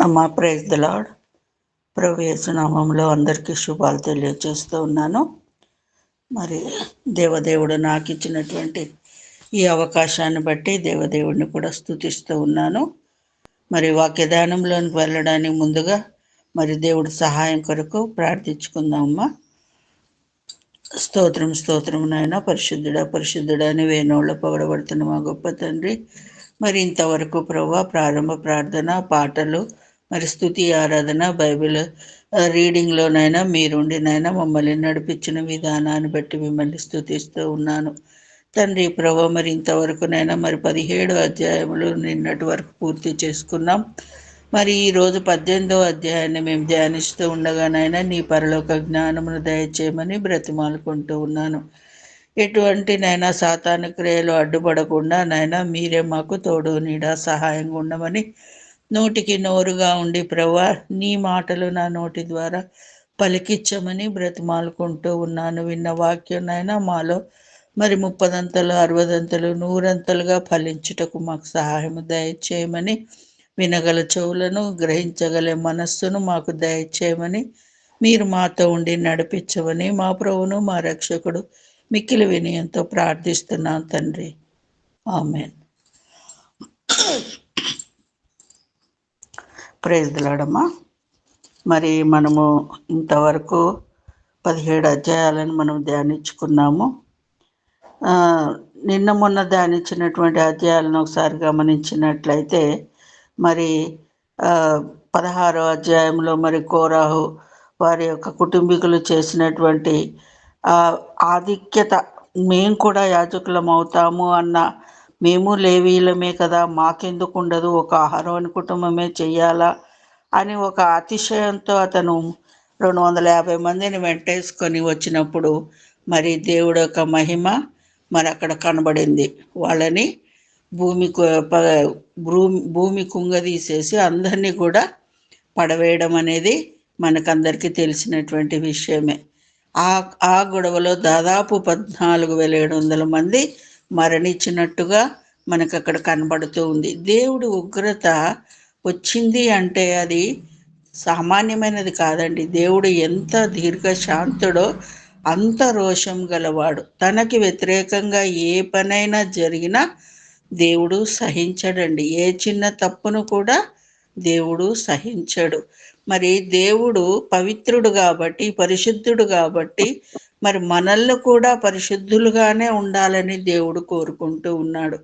అమ్మా praise the lord. ప్రభు యేసు నామములో అందరికీ శుభాలు తెలియజేస్తూ ఉన్నాను. మరి దేవదేవుడు నాకు ఇచ్చినటువంటి ఈ అవకాశాన్ని బట్టి దేవదేవుడిని కూడా స్తుతిస్తూ ఉన్నాను. మరి వాక్యదానంలోనికి వెళ్ళడానికి ముందుగా మరి దేవుడి సహాయం కొరకు ప్రార్థించుకుందామమ్మా. స్తోత్రం స్తోత్రం నాయన, పరిశుద్ధుడా పరిశుద్ధుడా అని వేణోళ్ళ పొగడబడుతున్న మా గొప్ప తండ్రి. మరి ఇంతవరకు ప్రభు ప్రారంభ ప్రార్థన, పాటలు, మరి స్తుతి ఆరాధన, బైబిల్ రీడింగ్లోనైనా మీరుండినైనా మమ్మల్ని నడిపించిన విధానాన్ని బట్టి మిమ్మల్ని స్తుతిస్తూ ఉన్నాను తండ్రి. ప్రభు మరి ఇంతవరకునైనా మరి 17 అధ్యాయములు నిన్నటి వరకు పూర్తి చేసుకున్నాం. మరి ఈరోజు 18వ అధ్యాయాన్ని మేము ధ్యానిస్తూ ఉండగానైనా నీ పరలోక జ్ఞానమును దయచేయమని బ్రతిమాలుకుంటూ ఉన్నాను. ఎటువంటి నైనా సాతాను క్రియలు అడ్డుపడకుండా నైనా మీరే మాకు తోడు నీడ సహాయంగా ఉండమని నోటికి నోరుగా ఉండి ప్రభా నీ మాటలు నా నోటి ద్వారా పలికిచ్చమని బ్రతిమాలుకుంటూ ఉన్నాను. విన్న వాక్యం నైనా మాలో మరి 30 60 100 ఫలించుటకు మాకు సహాయము దయచేయమని, వినగల చెవులను గ్రహించగల మనస్సును మాకు దయచేయమని, మీరు మాతో ఉండి నడిపించమని మా ప్రభువును మా రక్షకుడు మిక్కిలి వినయంతో ప్రార్థిస్తున్నాం తండ్రి. ఆమేన్. ప్రైజ్ ది లార్డ్ అమ్మా. మరి మనము ఇంతవరకు 17 అధ్యాయాలను మనం ధ్యానించుకున్నాము. నిన్న మొన్న ధ్యానించినటువంటి అధ్యాయాలను ఒకసారి గమనించినట్లయితే మరి 16వ అధ్యాయంలో మరి కోరాహు వారి యొక్క కుటుంబీకులు చేసినటువంటి ఆధిక్యత, మేము కూడా యాజకులం అవుతాము అన్న, మేము లేవీయులమే కదా, మాకెందుకు ఉండదు, ఒక అహరోను కుటుంబమే చెయ్యాలా అని ఒక అతిశయంతో అతను 250 మందిని వెంటేసుకొని వచ్చినప్పుడు మరి దేవుడు యొక్క మహిమ మరి అక్కడ కనబడింది. వాళ్ళని భూమి కుంగదీసేసి అందరినీ కూడా పడవేయడం అనేది మనకందరికీ తెలిసినటువంటి విషయమే. ఆ గొడవలో దాదాపు 14,700 మంది మరణించినట్టుగా మనకు అక్కడ కనబడుతూ ఉంది. దేవుడి ఉగ్రత వచ్చింది అంటే అది సామాన్యమైనది కాదండి. దేవుడు ఎంత దీర్ఘశాంతుడో అంత రోషం గలవాడు. తనకి వ్యతిరేకంగా ఏ పనైనా జరిగినా దేవుడు సహించడండి. ఏ చిన్న తప్పును కూడా దేవుడు సహించడు. మరి దేవుడు పవిత్రుడు కాబట్టి, పరిశుద్ధుడు కాబట్టి మరి మనల్ని కూడా పరిశుద్ధులుగానే ఉండాలని దేవుడు కోరుకుంటూ ఉన్నాడు.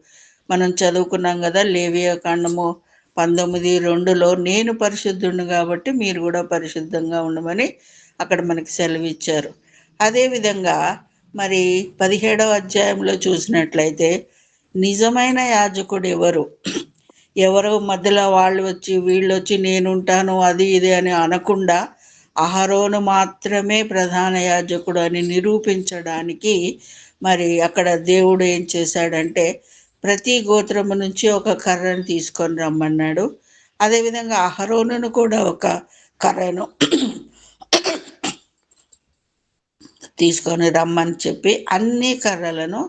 మనం చదువుకున్నాం కదా, లేవియా కాండము 19:2లో నేను పరిశుద్ధుడిని కాబట్టి మీరు కూడా పరిశుద్ధంగా ఉండమని అక్కడ మనకి సెలవు ఇచ్చారు. అదేవిధంగా మరి 17వ అధ్యాయంలో చూసినట్లయితే నిజమైన యాజకుడు ఎవరు మధ్యలో వాళ్ళు వచ్చి వీళ్ళు వచ్చి నేనుంటాను అది ఇది అని అనకుండా అహరోను మాత్రమే ప్రధాన యాజకుడు అని నిరూపించడానికి మరి అక్కడ దేవుడు ఏం చేశాడంటే ప్రతి గోత్రము నుంచి ఒక కర్రను తీసుకొని రమ్మన్నాడు. అదేవిధంగా అహరోనును కూడా ఒక కర్రను తీసుకొని రమ్మని చెప్పి అన్ని కర్రలను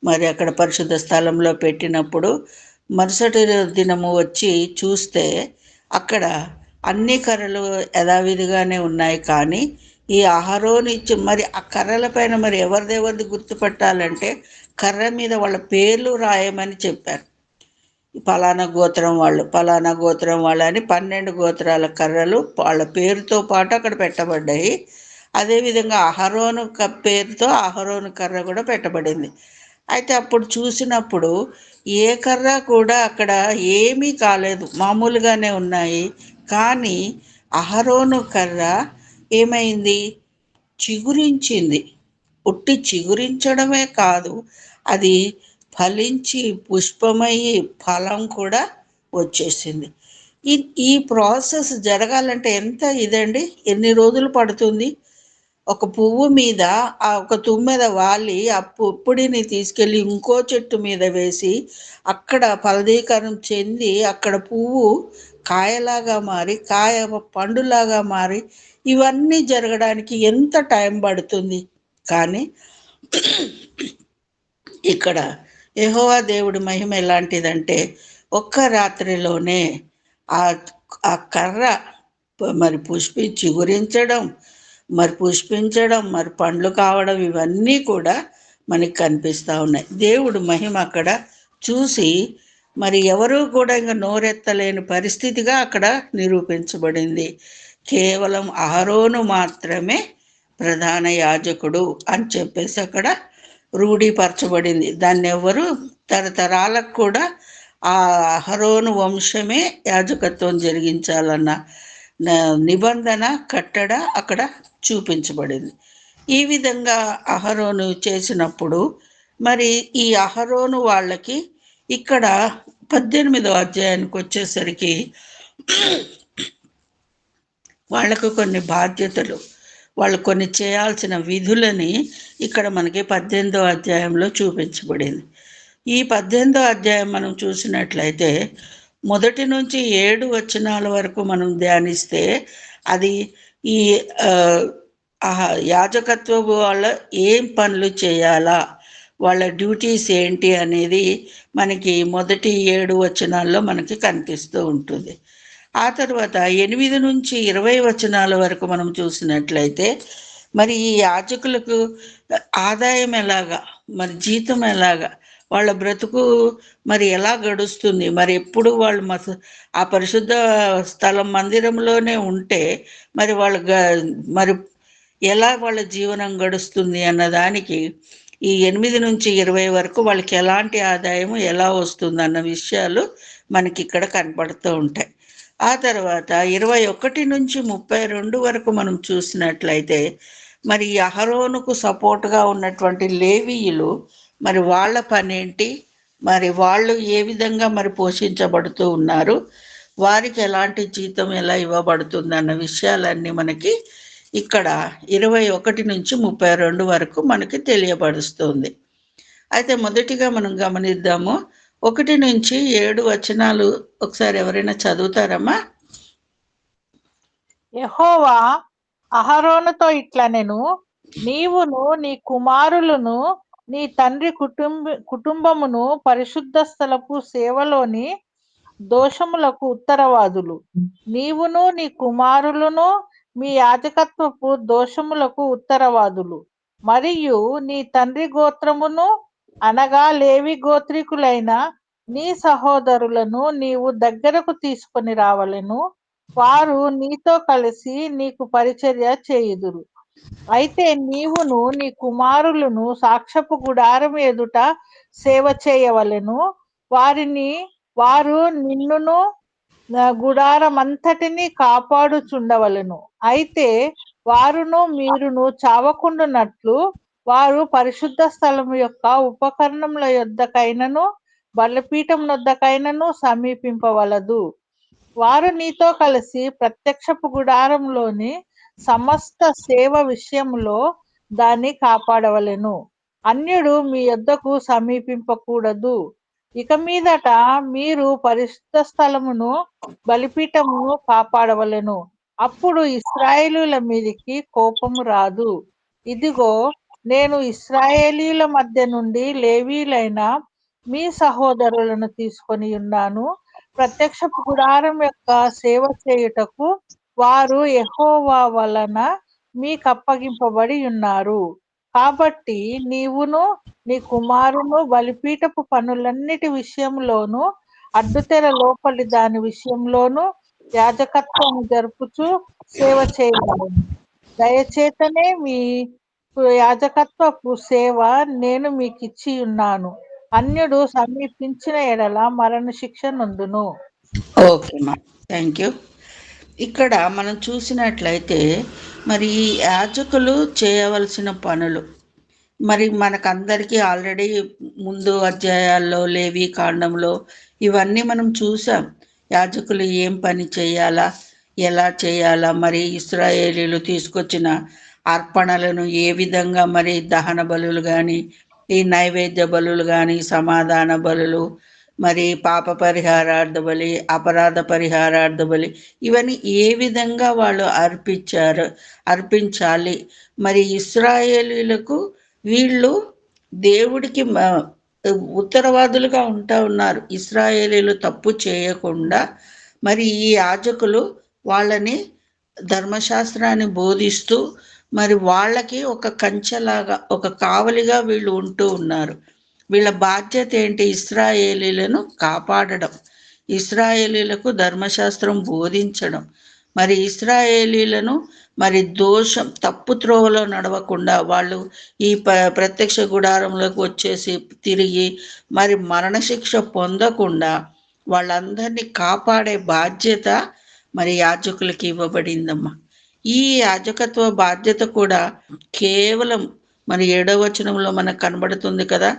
మరి అక్కడ పరిశుద్ధ స్థలంలో పెట్టినప్పుడు మరుసటి దినము వచ్చి చూస్తే అక్కడ అన్ని కర్రలు యథావిధిగానే ఉన్నాయి. కానీ ఈ అహరోను ఇచ్చి మరి ఆ కర్రల పైన మరి ఎవరిదెవరిది గుర్తుపట్టాలంటే కర్ర మీద వాళ్ళ పేర్లు రాయమని చెప్పారు. పలానా గోత్రం వాళ్ళు అని 12 గోత్రాల కర్రలు వాళ్ళ పేరుతో పాటు అక్కడ పెట్టబడ్డాయి. అదేవిధంగా అహరోను పేరుతో అహరోను కర్ర కూడా పెట్టబడింది. అయితే అప్పుడు చూసినప్పుడు ఏ కర్ర కూడా అక్కడ ఏమీ కాలేదు, మామూలుగానే ఉన్నాయి. కానీ అహరోను కర్ర ఏమైంది? చిగురించింది. ఉట్టి చిగురించడమే కాదు, అది ఫలించి పుష్పమయ్యి ఫలం కూడా వచ్చేసింది. ఈ ప్రాసెస్ జరగాలంటే ఎంత ఇదండి, ఎన్ని రోజులు పడుతుంది? ఒక పువ్వు మీద ఒక తుమ్మెద వాలి ఆ పొడిని తీసుకెళ్ళి ఇంకో చెట్టు మీద వేసి అక్కడ ఫలదీకరణం చెంది అక్కడ పువ్వు కాయలాగా మారి కాయ పండులాగా మారి ఇవన్నీ జరగడానికి ఎంత టైం పడుతుంది? కానీ ఇక్కడ యెహోవా దేవుడి మహిమ ఎలాంటిదంటే ఒక్క రాత్రిలోనే ఆ ఆ కర్ర మరి చిగురించడం, మరి పుష్పించడం, మరి పండ్లు కావడం, ఇవన్నీ కూడా మనకి కనిపిస్తూ ఉన్నాయి. దేవుడు మహిమ అక్కడ చూసి మరి ఎవరూ కూడా ఇంకా నోరెత్తలేని పరిస్థితిగా అక్కడ నిరూపించబడింది. కేవలం అహరోను మాత్రమే ప్రధాన యాజకుడు అని చెప్పేసి అక్కడ రూఢీపరచబడింది. దాన్ని ఎవరు తరతరాలకు కూడా ఆ అహరోను వంశమే యాజకత్వం జరిగించాలన్న నిబంధన కట్టడ అక్కడ చూపించబడింది. ఈ విధంగా అహరోను చేసినప్పుడు మరి ఈ అహరోను వాళ్ళకి ఇక్కడ 18వ అధ్యాయానికి వచ్చేసరికి వాళ్లకు కొన్ని బాధ్యతలు, వాళ్ళు కొన్ని చేయాల్సిన విధులని ఇక్కడ మనకి 18వ అధ్యాయంలో చూపించబడింది. ఈ 18వ అధ్యాయం మనం చూసినట్లయితే 1 నుంచి 7 వచనాల వరకు మనం ధ్యానిస్తే అది ఈ యాజకత్వ వాళ్ళ ఏం పనులు చేయాలా, వాళ్ళ డ్యూటీస్ ఏంటి అనేది మనకి మొదటి 7 వచనాల్లో మనకి కనిపిస్తూ ఉంటుంది. ఆ తర్వాత 8 నుంచి 20 వచనాల వరకు మనం చూసినట్లయితే మరి ఈ యాజకులకు ఆదాయం ఎలాగా, మరి జీతం ఎలాగా, వాళ్ళ బ్రతుకు మరి ఎలా గడుస్తుంది, మరి ఎప్పుడు వాళ్ళు ఆ పరిశుద్ధ స్థలం మందిరంలోనే ఉంటే మరి వాళ్ళ మరి ఎలా వాళ్ళ జీవనం గడుస్తుంది అన్నదానికి ఈ 8 నుంచి 20 వరకు వాళ్ళకి ఎలాంటి ఆదాయం ఎలా వస్తుంది అన్న విషయాలు మనకి ఇక్కడ కనపడుతూ ఉంటాయి. ఆ తర్వాత 21 నుంచి 32 వరకు మనం చూసినట్లయితే మరి అహరోనుకు సపోర్ట్గా ఉన్నటువంటి లేవీయులు మరి వాళ్ళ పనేంటి, మరి వాళ్ళు ఏ విధంగా మరి పోషించబడుతూ ఉన్నారు, వారికి ఎలాంటి జీతం ఎలా ఇవ్వబడుతుంది అన్న విషయాలన్నీ మనకి ఇక్కడ 21 నుంచి 32 వరకు మనకి తెలియపరుస్తుంది. అయితే మొదటిగా మనం గమనిద్దాము, 1 నుంచి 7 వచనాలు ఒకసారి ఎవరైనా చదువుతారమ్మా? యెహోవా అహరోనుతో ఇట్లనెను, నీవును నీ కుమారులను నీ తండ్రి కుటుంబమును పరిశుద్ధ స్థలపు సేవలోని దోషములకు ఉత్తరవాదులు. నీవును నీ కుమారులను మీ యాజకత్వపు దోషములకు ఉత్తరవాదులు. మరియు నీ తండ్రి గోత్రమును అనగా లేవి గోత్రికులైన నీ సహోదరులను నీవు దగ్గరకు తీసుకొని రావలెను. వారు నీతో కలిసి నీకు పరిచర్య చేయుదురు. అయితే నీవును నీ కుమారులను సాక్ష్యపు గుడారం ఎదుట సేవ చేయవలెను. వారు నిన్నును గుడారమంతటిని కాపాడుచుండవలెను. అయితే వారును మీరును చావకుండునట్లు వారు పరిశుద్ధ స్థలం యొక్క ఉపకరణముల యొద్దకైనను బలిపీఠం నొద్దకైనను సమీపింపవలదు. వారు నీతో కలిసి ప్రత్యక్షపు గుడారంలోని సమస్త సేవ విషయంలో దాన్ని కాపాడవలెను. అన్యుడు మీ యొద్దకు సమీపింపకూడదు. ఇక మీదట మీరు పరిశుద్ధ స్థలమును బలిపీఠమును కాపాడవలెను. అప్పుడు ఇశ్రాయేలీయుల మీదికి కోపము రాదు. ఇదిగో, నేను ఇశ్రాయేలీయుల మధ్య నుండి లేవీయులైన మీ సహోదరులను తీసుకొని ఉన్నాను. ప్రత్యక్షపు గుడారం యొక్క సేవ చేయుటకు వారు యెహోవా వలన మీకప్పగింపబడి ఉన్నారు. కాబట్టి నీవును నీ కుమారును బలిపీఠపు పనులన్నిటి విషయంలోనూ అడ్డుతెర లోపలి దాని విషయంలోనూ యాజకత్వము జరుపుచు సేవ చేయవలెను. దయచేతనే మీ యాజకత్వపు సేవ నేను మీకిచ్చి ఉన్నాను. అన్యుడు సమీపించిన ఎడల మరణ శిక్ష నొందును. ఓకే మా, థ్యాంక్ యూ. ఇక్కడ మనం చూసినట్లయితే మరి ఈ యాజకులు చేయవలసిన పనులు మరి మనకందరికీ ఆల్రెడీ ముందు అధ్యాయాల్లో లేవి కాండంలో ఇవన్నీ మనం చూసాం. యాజకులు ఏం పని చేయాలా, ఎలా చేయాలా, మరి ఇశ్రాయేలీలు తీసుకొచ్చిన అర్పణలను ఏ విధంగా మరి దహన బలులు కానీ, ఈ నైవేద్య బలులు కానీ, సమాధాన బలులు, మరి పాప పరిహారార్థ బలి, అపరాధ పరిహారార్థ బలి, ఇవన్నీ ఏ విధంగా వాళ్ళు అర్పించాలి. మరి ఇశ్రాయేలీలకు వీళ్ళు దేవుడికి ఉత్తరవాదులుగా ఉంటా ఉన్నారు. ఇశ్రాయేలీలు తప్పు చేయకుండా మరి ఈ యాజకులు వాళ్ళని ధర్మశాస్త్రాన్ని బోధిస్తూ మరి వాళ్ళకి ఒక కంచెలాగా, ఒక కావలిగా వీళ్ళు ఉంటూ ఉన్నారు. వీళ్ళ బాధ్యత ఏంటి? ఇశ్రాయేలీలను కాపాడడం, ఇశ్రాయేలీలకు ధర్మశాస్త్రం బోధించడం, మరి ఇశ్రాయేలీలను మరి దోషం, తప్పు త్రోవలో నడవకుండా వాళ్ళు ఈ ప్రత్యక్ష గుడారంలోకి వచ్చేసి తిరిగి మరి మరణశిక్ష పొందకుండా వాళ్ళందరినీ కాపాడే బాధ్యత మరి యాజకులకి ఇవ్వబడిందమ్మా. ఈ యాజకత్వ బాధ్యత కూడా కేవలం మరి 7వ వచనంలో మనకు కనబడుతుంది కదా,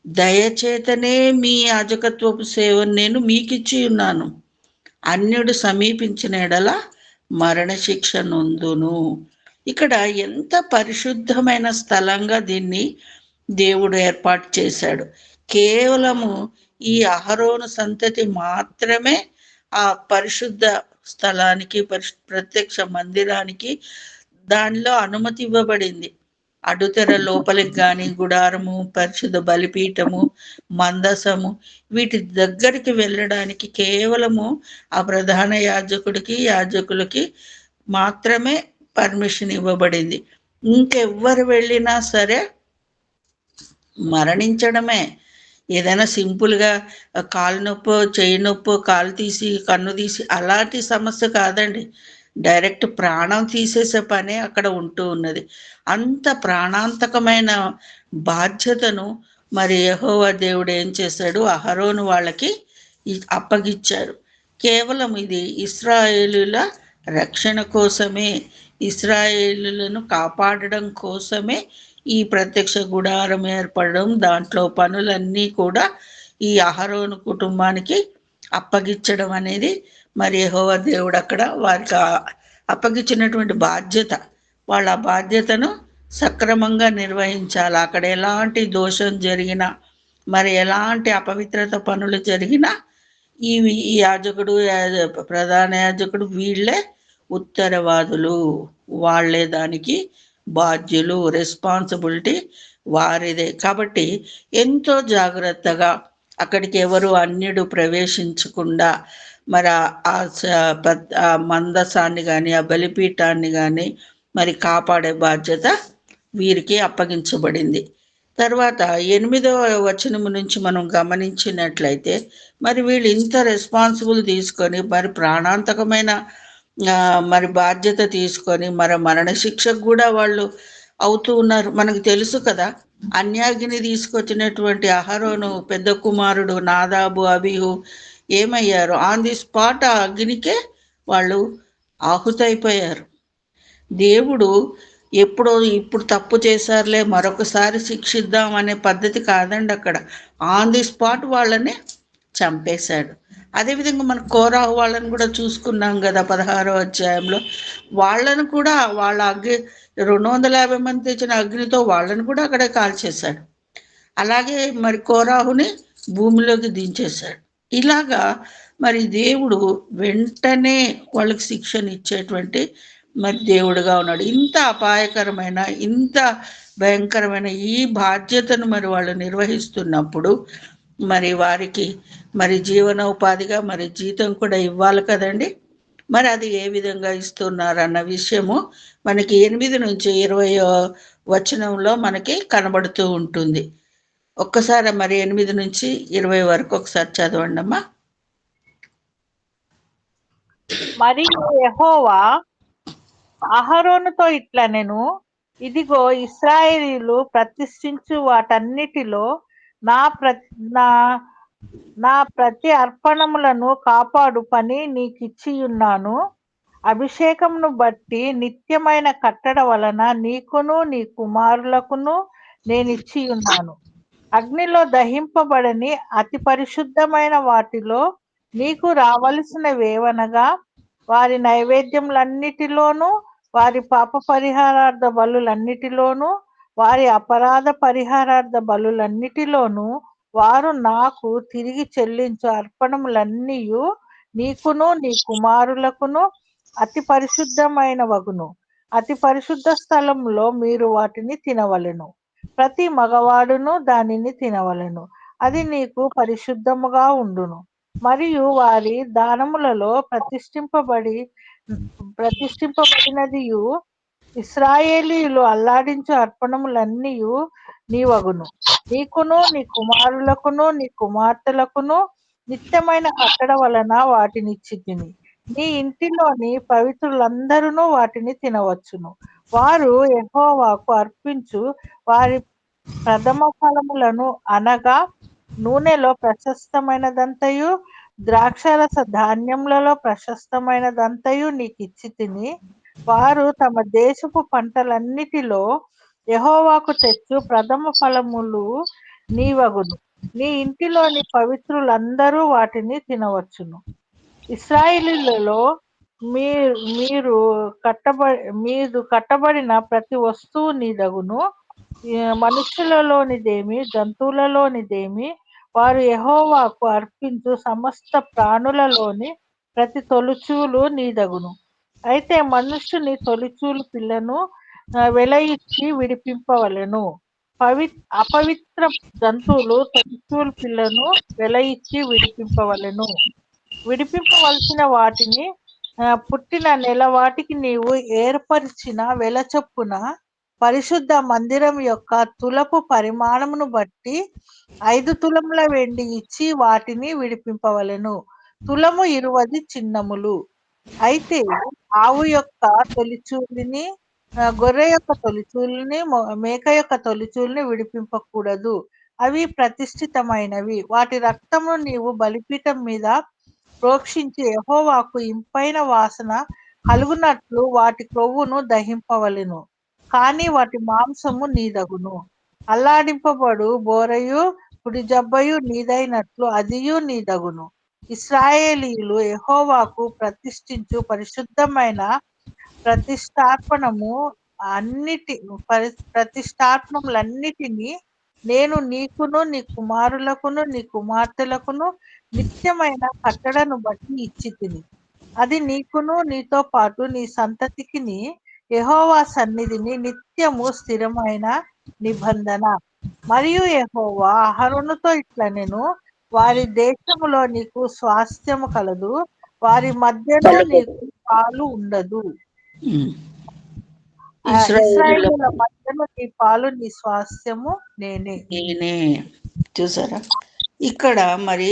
దయచేతనే మీ యాజకత్వపు సేవను నేను మీకిచ్చి ఉన్నాను, అన్యుడు సమీపించిన ఎడల మరణశిక్ష నొందును. ఇక్కడ ఎంత పరిశుద్ధమైన స్థలంగా దీన్ని దేవుడు ఏర్పాటు చేశాడు. కేవలము ఈ అహరోను సంతతి మాత్రమే ఆ పరిశుద్ధ స్థలానికి, ప్రత్యక్ష మందిరానికి దానిలో అనుమతి ఇవ్వబడింది. అడుతెర లోపలికి కానీ గుడారము, పరిశుద్ధ బలిపీఠము, మందసము వీటి దగ్గరికి వెళ్ళడానికి కేవలము ఆ ప్రధాన యాజకులకి మాత్రమే పర్మిషన్ ఇవ్వబడింది. ఇంకెవ్వరు వెళ్ళినా సరే మరణించడమే. ఏదైనా సింపుల్గా కాలు నొప్పో, చెయ్యి నొప్పో, కాలు తీసి, కన్ను తీసి అలాంటి సమస్య కాదండి. డైరెక్ట్ ప్రాణం తీసేసే పనే అక్కడ ఉంటూ ఉన్నది. అంత ప్రాణాంతకమైన బాధ్యతను మరి యెహోవా దేవుడు ఏం చేశాడు? అహరోను వాళ్ళకి అప్పగిచ్చారు. కేవలం ఇది ఇశ్రాయేలుల రక్షణ కోసమే, ఇశ్రాయేలులను కాపాడడం కోసమే ఈ ప్రత్యక్ష గుడారం ఏర్పడడం, దాంట్లో పనులన్నీ కూడా ఈ అహరోను కుటుంబానికి అప్పగించడం అనేది మరి యెహోవా దేవుడు అక్కడ వారికి అప్పగించినటువంటి బాధ్యత. వాళ్ళ బాధ్యతను సక్రమంగా నిర్వహించాలి. అక్కడ ఎలాంటి దోషం జరిగినా, మరి ఎలాంటి అపవిత్రత పనులు జరిగినా ఈ యాజకుడు, ప్రధాన యాజకుడు వీళ్ళే ఉత్తరవాదులు, వాళ్ళే దానికి బాధ్యులు. రెస్పాన్సిబిలిటీ వారిదే. కాబట్టి ఎంతో జాగ్రత్తగా అక్కడికి ఎవరు అన్యుడు ప్రవేశించకుండా మరి ఆ మందసాన్ని కానీ, ఆ బలిపీఠాన్ని కానీ మరి కాపాడే బాధ్యత వీరికి అప్పగించబడింది. తర్వాత 8వ వచనము నుంచి మనం గమనించినట్లయితే మరి వీళ్ళు ఇంత రెస్పాన్సిబుల్ తీసుకొని మరి ప్రాణాంతకమైన మరి బాధ్యత తీసుకొని మరి మరణశిక్షకు కూడా వాళ్ళు అవుతూ ఉన్నారు. మనకు తెలుసు కదా, అన్యాగ్ని తీసుకొచ్చినటువంటి అహరోను పెద్ద కుమారుడు నాదాబు, అబీహు ఏమయ్యారు? ఆన్ ది స్పాట్ ఆ అగ్నికే వాళ్ళు ఆహుతైపోయారు. దేవుడు ఇప్పుడు తప్పు చేశారులే మరొకసారి శిక్షిద్దాం అనే పద్ధతి కాదండి. అక్కడ ఆన్ ది స్పాట్ వాళ్ళని చంపేశాడు. అదేవిధంగా మన కోరాహు వాళ్ళని కూడా చూసుకున్నాం కదా 16వ అధ్యాయంలో. వాళ్ళను కూడా వాళ్ళ 250 మంది తెచ్చిన అగ్నితో వాళ్ళను కూడా అక్కడే కాల్చేశాడు. అలాగే మరి కోరాహుని భూమిలోకి దించేశాడు. ఇలాగా మరి దేవుడు వెంటనే వాళ్ళకి శిక్షణ ఇచ్చేటువంటి మరి దేవుడుగా ఉన్నాడు. ఇంత అపాయకరమైన, ఇంత భయంకరమైన ఈ బాధ్యతను మరి వాళ్ళు నిర్వహిస్తున్నప్పుడు మరి వారికి మరి జీవనోపాధిగా మరి జీతం కూడా ఇవ్వాలి కదండి. మరి అది ఏ విధంగా ఇస్తున్నారన్న విషయము మనకి 8 నుంచి 20వ వచనంలో మనకి కనబడుతూ ఉంటుంది. ఒక్కసారి మరి 8 నుంచి 20 వరకు ఒకసారి చదవండి అమ్మా. మరియు యెహోవా అహరోనుతో ఇట్లనెను, ఇదిగో ఇశ్రాయేలీయులు ప్రతిష్ఠించు వాటన్నిటిలో నా ప్రతి అర్పణములను కాపాడు పని నీకిచ్చియున్నాను. అభిషేకమును బట్టి నిత్యమైన కట్టడ వలన నీకును నీ కుమారులకును నేనిచ్చియున్నాను. అగ్నిలో దహింపబడని అతి పరిశుద్ధమైన వాటిలో నీకు రావలసినవేవనగా వారి నైవేద్యములన్నిటిలోనూ, వారి పాప పరిహారార్థ బలులన్నిటిలోనూ, వారి అపరాధ పరిహారార్థ బలులన్నిటిలోనూ వారు నాకు తిరిగి చెల్లించు అర్పణములన్నీయు నీకును నీ కుమారులకును అతి పరిశుద్ధమైన వగును. అతి పరిశుద్ధ స్థలములో మీరు వాటిని తినవలెను. ప్రతి మగవాడును దానిని తినవలెను. అది నీకు పరిశుద్ధముగా ఉండును. మరియు వారి దానములలో ప్రతిష్ఠింపబడినదియు ఇశ్రాయేలీయులు అల్లాడించు అర్పణములన్నీయు నీవగును. నీకును నీ కుమారులకును నీ కుమార్తెలకును నిత్యమైన కట్టడ వలన వాటినిచ్చితిని. నీ ఇంటిలోని పవిత్రులందరూ వాటిని తినవచ్చును. వారు యెహోవాకు అర్పించు వారి ప్రథమ ఫలములను అనగా నూనెలో ప్రశస్తమైనదంతయు ద్రాక్షారస ధాన్యములలో ప్రశస్తమైనదంతయు నీకిచ్చితిని. వారు తమ దేశపు పంటలన్నిటిలో యెహోవాకు తెచ్చు ప్రథమ ఫలములు నీవగును. నీ ఇంటిలోని పవిత్రులందరూ వాటిని తినవచ్చును. ఇశ్రాయేలీయులలో మీరు కట్టబడిన ప్రతి వస్తువు నీదగును. మనుష్యులలోనిదేమి జంతువులలోనిదేమి వారు యెహోవాకు అర్పించు సమస్త ప్రాణులలోని ప్రతి తొలిచూలు నీదగును. అయితే మనుష్యుని తొలిచూలు పిల్లను వెల ఇచ్చి విడిపింపవలెను. అపవిత్ర జంతువులు తొలిచూలు పిల్లను వెల ఇచ్చి విడిపింపవలెను. విడిపింపవలసిన వాటిని పుట్టిన నెల వాటికి నీవు ఏర్పరిచిన వెల చొప్పున పరిశుద్ధ మందిరం యొక్క తులపు పరిమాణమును బట్టి 5 తులముల వెండి ఇచ్చి వాటిని విడిపింపవలెను. తులము 20 చిన్నములు. అయితే ఆవు యొక్క తొలిచూలిని, గొర్రె యొక్క తొలిచూలిని, మేక యొక్క తొలిచూలిని విడిపింపకూడదు. అవి ప్రతిష్ఠితమైనవి. వాటి రక్తమును నీవు బలిపీఠం మీద ప్రోక్షించి యెహోవాకు ఇంపైన వాసన కలుగునట్లు వాటి క్రొవ్వును దహింపవలెను. కానీ వాటి మాంసము నీదగును. అల్లాడింపబడు బోరయు కుడిజబ్బయు నీదైనట్లు అదియు నీదగును. ఇశ్రాయేలీయులు యెహోవాకు ప్రతిష్ఠించు పరిశుద్ధమైన ప్రతిష్టార్పణములన్నిటినీ నేను నీకును నీ కుమారులకును నీ కుమార్తెలకును నిత్యమైన కట్టడను బట్టి ఇచ్చితిని. అది నీకును నీతో పాటు నీ సంతతికిని యెహోవా సన్నిధిని నిత్యము స్థిరమైన నిబంధన. మరియు యెహోవా అహరోనుతో ఇట్లనెను, వారి దేశములో నీకు స్వాస్థ్యము కలదు, వారి మధ్యలో నీకు పాలు ఉండదు. ఇశ్రాయేలుల మధ్యలో నీ పాలు నీ స్వాస్థ్యము నేనే. చూసారా, ఇక్కడ మరి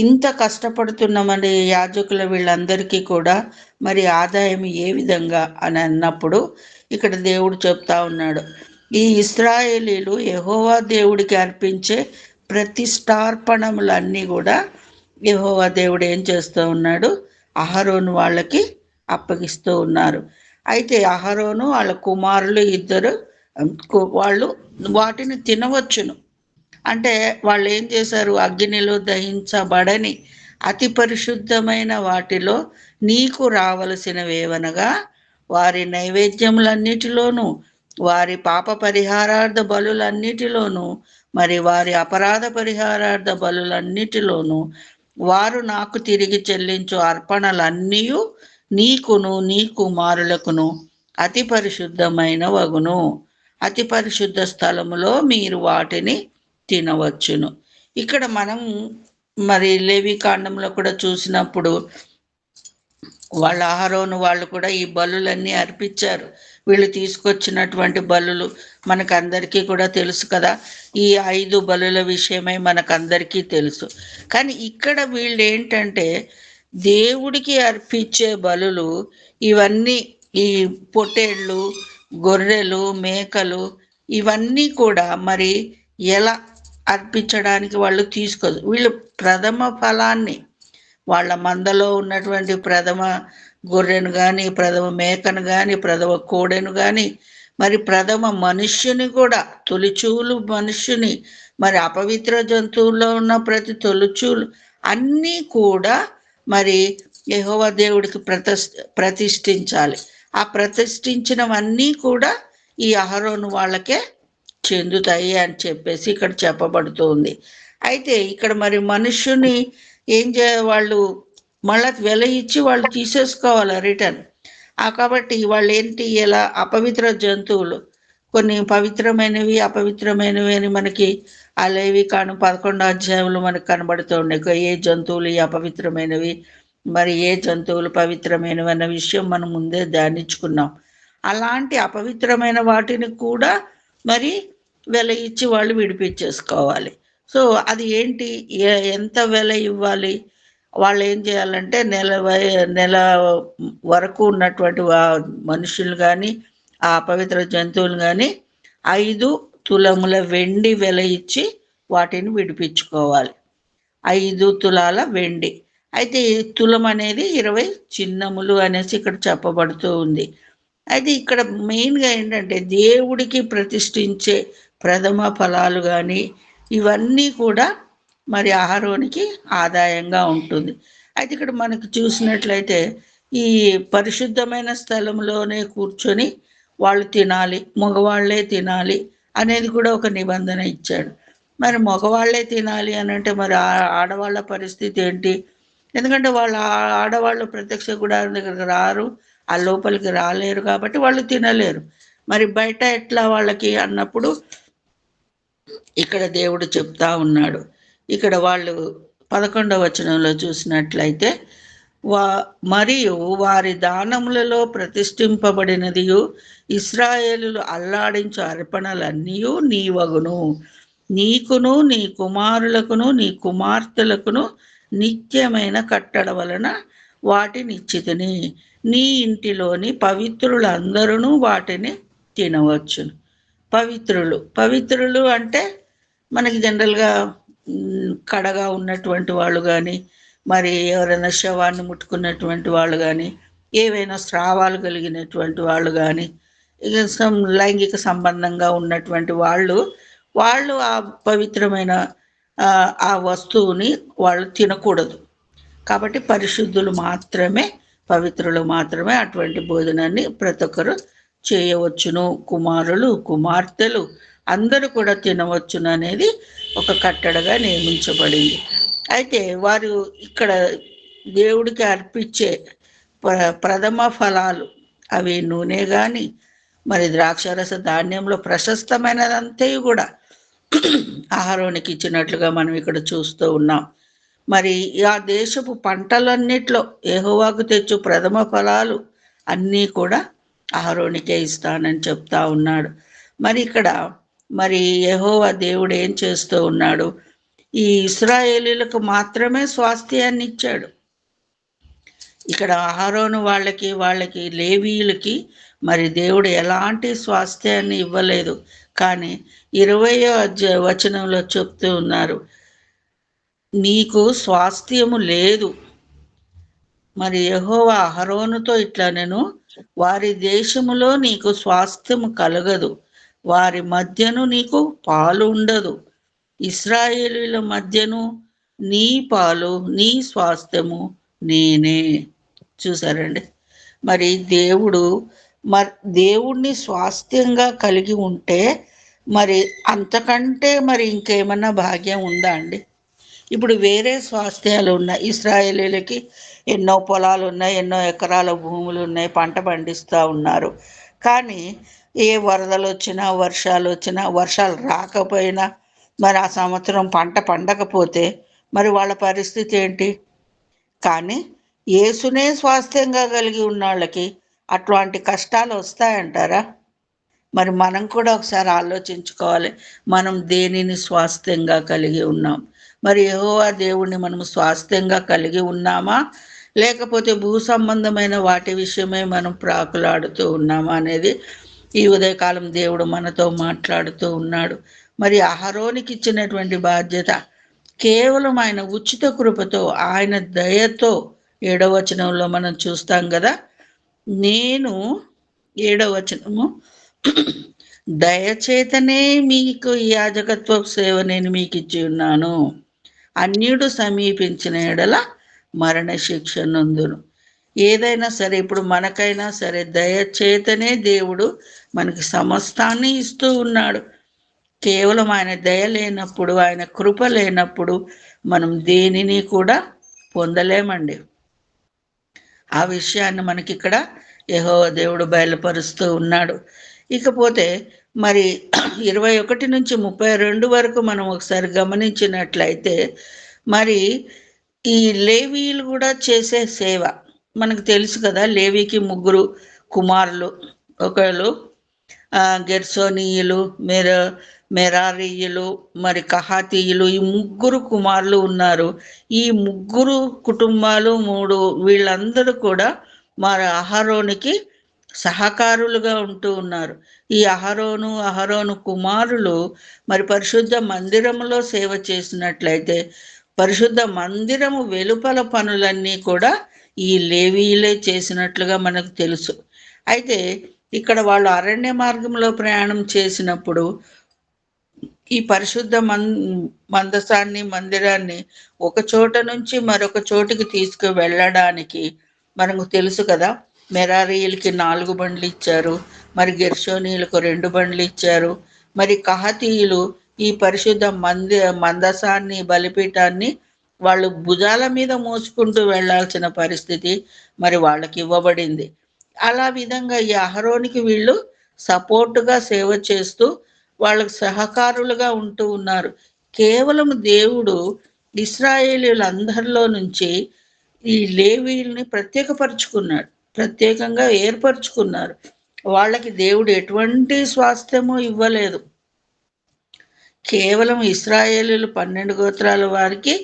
ఇంత కష్టపడుతున్న మరి యాజకుల వీళ్ళందరికీ కూడా మరి ఆదాయం ఏ విధంగా అని అన్నప్పుడు ఇక్కడ దేవుడు చెప్తా ఉన్నాడు, ఈ ఇశ్రాయేలీలు యెహోవా దేవుడికి అర్పించే ప్రతిష్టార్పణములన్నీ కూడా యెహోవా దేవుడు ఏం చేస్తూ ఉన్నాడు, అహరోను వాళ్ళకి అప్పగిస్తూ ఉన్నారు. అయితే అహరోను వాళ్ళ కుమారులు ఇద్దరు వాళ్ళు వాటిని తినవచ్చును. అంటే వాళ్ళు ఏం చేశారు, అగ్నిలో దహించబడని అతి పరిశుద్ధమైన వాటిలో నీకు రావలసినవేవనగా వారి నైవేద్యములన్నిటిలోనూ, వారి పాప పరిహారార్థ బలులన్నిటిలోనూ, మరి వారి అపరాధ పరిహారార్థ బలులన్నిటిలోనూ వారు నాకు తిరిగి చెల్లించు అర్పణలన్నీ నీకును నీ కుమారులకును అతి పరిశుద్ధమైన వగును. అతి పరిశుద్ధ స్థలములో మీరు వాటిని తినవచ్చును. ఇక్కడ మనం మరి లేవి కాండంలో కూడా చూసినప్పుడు వాళ్ళ అహరోను వాళ్ళు కూడా ఈ బలులన్నీ అర్పించారు. వీళ్ళు తీసుకొచ్చినటువంటి బలులు మనకందరికీ కూడా తెలుసు కదా, ఈ 5 బలుల విషయమై మనకందరికీ తెలుసు. కానీ ఇక్కడ వీళ్ళు ఏంటంటే దేవుడికి అర్పించే బలులు ఇవన్నీ, ఈ పొట్టేళ్ళు, గొర్రెలు, మేకలు ఇవన్నీ కూడా మరి ఎలా అర్పించడానికి వాళ్ళు తీసుకోదు. వీళ్ళు ప్రథమ ఫలాన్ని, వాళ్ళ మందలో ఉన్నటువంటి ప్రథమ గొర్రెను కానీ, ప్రథమ మేకను కానీ, ప్రథమ కోడెను కానీ, మరి ప్రథమ మనుష్యుని కూడా, తొలిచూలు మనుష్యుని, మరి అపవిత్ర జంతువుల్లో ఉన్న ప్రతి తొలిచూలు అన్నీ కూడా మరి యెహోవా దేవుడికి ప్రతిష్ఠించాలి. ఆ ప్రతిష్ఠించినవన్నీ కూడా ఈ అహరోను వాళ్ళకే చెందుతాయి అని చెప్పేసి ఇక్కడ చెప్పబడుతుంది. అయితే ఇక్కడ మరి మనుష్యుని ఏం వాళ్ళు మళ్ళీ వెల ఇచ్చి వాళ్ళు తీసేసుకోవాలి రిటర్న్. కాబట్టి వాళ్ళు ఏంటి, ఇలా అపవిత్ర జంతువులు కొన్ని పవిత్రమైనవి, అపవిత్రమైనవి అని మనకి ఆ లేవికాండం 11వ అధ్యాయంలో మనకు కనబడుతూ ఉన్నాయి. ఏ జంతువులు అపవిత్రమైనవి, మరి ఏ జంతువులు పవిత్రమైనవి అన్న విషయం మనం ముందే ధ్యానించుకున్నాం. అలాంటి అపవిత్రమైన వాటిని కూడా మరి వెల ఇచ్చి వాళ్ళు విడిపించేసుకోవాలి. సో అది ఏంటి, ఎంత వెల ఇవ్వాలి, వాళ్ళు ఏం చేయాలంటే నెల వరకు ఉన్నటువంటి మనుషులు కానీ ఆ అపవిత్ర జంతువులు కానీ 5 తులముల వెండి వెల ఇచ్చి వాటిని విడిపించుకోవాలి. 5 తులాల వెండి. అయితే తులం అనేది 20 చిన్నములు అనేసి ఇక్కడ చెప్పబడుతూ ఉంది. అయితే ఇక్కడ మెయిన్గా ఏంటంటే దేవుడికి ప్రతిష్ఠించే ప్రథమ ఫలాలు కానీ ఇవన్నీ కూడా మరి అహరోనికి ఆదాయంగా ఉంటుంది. అయితే ఇక్కడ మనకు చూసినట్లయితే ఈ పరిశుద్ధమైన స్థలంలోనే కూర్చొని వాళ్ళు తినాలి, మగవాళ్లే తినాలి అనేది కూడా ఒక నిబంధన ఇచ్చాడు. మరి మగవాళ్లే తినాలి అని అంటే మరి ఆడవాళ్ళ పరిస్థితి ఏంటి? ఎందుకంటే వాళ్ళ ఆడవాళ్ళు ప్రత్యక్ష గుడారం దగ్గరికి రారు, ఆ లోపలికి రాలేరు, కాబట్టి వాళ్ళు తినలేరు. మరి బయట ఎట్లా వాళ్ళకి అన్నప్పుడు ఇక్కడ దేవుడు చెప్తా ఉన్నాడు. ఇక్కడ వాళ్ళు 11వ వచనంలో చూసినట్లయితే మరియు వారి దానములలో ప్రతిష్ఠింపబడినదియు ఇశ్రాయేలులు అల్లాడించు అర్పణలన్నీ నీవగును, నీకును నీ కుమారులకును నీ కుమార్తెలకును నిత్యమైన కట్టడ వలన వాటినిచ్చితిని. నీ ఇంటిలోని పవిత్రులందరూ వాటిని తినవచ్చును. పవిత్రులు అంటే మనకి జనరల్గా కడగా ఉన్నటువంటి వాళ్ళు కానీ, మరి ఎవరైనా శవాన్ని ముట్టుకున్నటువంటి వాళ్ళు కానీ, ఏవైనా స్రావాలు కలిగినటువంటి వాళ్ళు కానీ, ఇక లైంగిక సంబంధంగా ఉన్నటువంటి వాళ్ళు ఆ పవిత్రమైన ఆ వస్తువుని వాళ్ళు తినకూడదు. కాబట్టి పరిశుద్ధులు మాత్రమే, పవిత్రులు మాత్రమే అటువంటి భోజనాన్ని ప్రతి ఒక్కరు చేయవచ్చును. కుమారులు కుమార్తెలు అందరూ కూడా తినవచ్చును అనేది ఒక కట్టడగా నియమించబడింది. అయితే వారు ఇక్కడ దేవుడికి అర్పించే ప్రథమ ఫలాలు అవి నూనె కానీ, మరి ద్రాక్షారస ధాన్యంలో ప్రశస్తమైనదంతా కూడా అహరోనికి ఇచ్చినట్లుగా మనం ఇక్కడ చూస్తూ ఉన్నాం. మరి ఆ దేశపు పంటలన్నిట్లో యెహోవాకు తెచ్చు ప్రథమ ఫలాలు అన్నీ కూడా అహరోనికే ఇస్తానని చెప్తా ఉన్నాడు. మరి ఇక్కడ మరి యెహోవా దేవుడు ఏం చేస్తూ ఉన్నాడు? ఈ ఇశ్రాయేలీలకు మాత్రమే స్వాస్థ్యాన్ని ఇచ్చాడు. ఇక్కడ అహరోను వాళ్ళకి లేవీయులకి మరి దేవుడు ఎలాంటి స్వాస్థ్యాన్ని ఇవ్వలేదు. కానీ 20వ వచనంలో చెప్తూ ఉన్నారు, నీకు స్వాస్థ్యము లేదు. మరి యెహోవా అహరోనుతో ఇట్లా, నేను వారి దేశములో నీకు స్వాస్థ్యము కలగదు, వారి మధ్యను నీకు పాలు ఉండదు, ఇశ్రాయేలీల మధ్యను నీ పాలు నీ స్వాస్థ్యము నేనే. చూసారండి, మరి దేవుణ్ణి స్వాస్థ్యంగా కలిగి ఉంటే మరి అంతకంటే మరి ఇంకేమన్నా భాగ్యం ఉందా అండి? ఇప్పుడు వేరే స్వాస్థ్యాలు ఉన్నాయి. ఇశ్రాయేలీలకి ఎన్నో పొలాలు ఉన్నాయి, ఎన్నో ఎకరాల భూములు ఉన్నాయి, పంట పండిస్తూ ఉన్నారు. కానీ ఏ వరదలు వచ్చినా, వర్షాలు వచ్చినా, వర్షాలు రాకపోయినా, మరి ఆ సంవత్సరం పంట పండకపోతే మరి వాళ్ళ పరిస్థితి ఏంటి? కానీ యేసునే స్వాస్థ్యంగా కలిగి ఉన్న వాళ్ళకి అట్లాంటి కష్టాలు వస్తాయంటారా? మరి మనం కూడా ఒకసారి ఆలోచించుకోవాలి, మనం దేనిని స్వాస్థ్యంగా కలిగి ఉన్నాం? మరి యెహోవా దేవుణ్ణి మనం స్వాస్థ్యంగా కలిగి ఉన్నామా, లేకపోతే భూ సంబంధమైన వాటి విషయమే మనం ప్రాకులాడుతూ ఉన్నామా అనేది ఈ ఉదయకాలం దేవుడు మనతో మాట్లాడుతూ ఉన్నాడు. మరి అహరోనికి ఇచ్చినటువంటి బాధ్యత కేవలం ఆయన ఉచిత కృపతో, ఆయన దయతో, 7వ వచనంలో మనం చూస్తాం కదా, నేను 7వ వచనము, దయచేతనే మీకు యాజకత్వ సేవ నేను మీకు ఇచ్చి ఉన్నాను, అన్యుడు సమీపించిన ఎడల మరణ శిక్ష నందును. ఏదైనా సరే, ఇప్పుడు మనకైనా సరే దయచేతనే దేవుడు మనకి సమస్తాన్ని ఇస్తూ ఉన్నాడు. కేవలం ఆయన దయ లేనప్పుడు, ఆయన కృప లేనప్పుడు మనం దేనిని కూడా పొందలేమండి. ఆ విషయాన్ని మనకి ఇక్కడ యెహోవా దేవుడు బయలుపరుస్తూ ఉన్నాడు. ఇకపోతే మరి 21 నుంచి 32 వరకు మనం ఒకసారి గమనించినట్లయితే మరి ఈ లేవీయులు కూడా చేసే సేవ మనకు తెలుసు కదా. లేవీకి ముగ్గురు కుమారులు, ఒకళ్ళు గెర్సోనీయులు, మెరారీయులు, మరి కహాతీయులు, ఈ ముగ్గురు కుమారులు ఉన్నారు. ఈ ముగ్గురు కుటుంబాలు వీళ్ళందరూ కూడా మరి అహరోనికి సహకారులుగా ఉంటూ ఉన్నారు. ఈ అహరోను కుమారులు మరి పరిశుద్ధ మందిరములో సేవ చేసినట్లయితే పరిశుద్ధ మందిరము వెలుపల పనులన్నీ కూడా ఈ లేవీయులే చేసినట్లుగా మనకు తెలుసు. అయితే ఇక్కడ వాళ్ళు అరణ్య మార్గంలో ప్రయాణం చేసినప్పుడు ఈ పరిశుద్ధ మందసాన్ని, మందిరాన్ని ఒక చోట నుంచి మరొక చోటికి తీసుకు వెళ్ళడానికి మనకు తెలుసు కదా. మెరారీయులకి 4 బండ్లు ఇచ్చారు, మరి గెర్షోనీయులకు 2 బండ్లు ఇచ్చారు. మరి కహాతీయులు ఈ పరిశుద్ధ మందసాన్ని, బలిపీఠాన్ని వాళ్ళు భుజాల మీద మోసుకుంటూ వెళ్ళాల్సిన పరిస్థితి మరి వాళ్ళకి ఇవ్వబడింది. అలా విధంగా ఈ అహరోనికి వీళ్ళు సపోర్టుగా సేవ చేస్తూ వాళ్ళకు సహకారులుగా ఉంటూ ఉన్నారు. కేవలం దేవుడు ఇశ్రాయేలీలందరిలో నుంచి ఈ లేవీయుల్ని ప్రత్యేకంగా ఏర్పరచుకున్నారు. వాళ్ళకి దేవుడు ఎటువంటి స్వాస్థ్యము ఇవ్వలేదు. కేవలం ఇశ్రాయేలీలు 12 గోత్రాల వారికి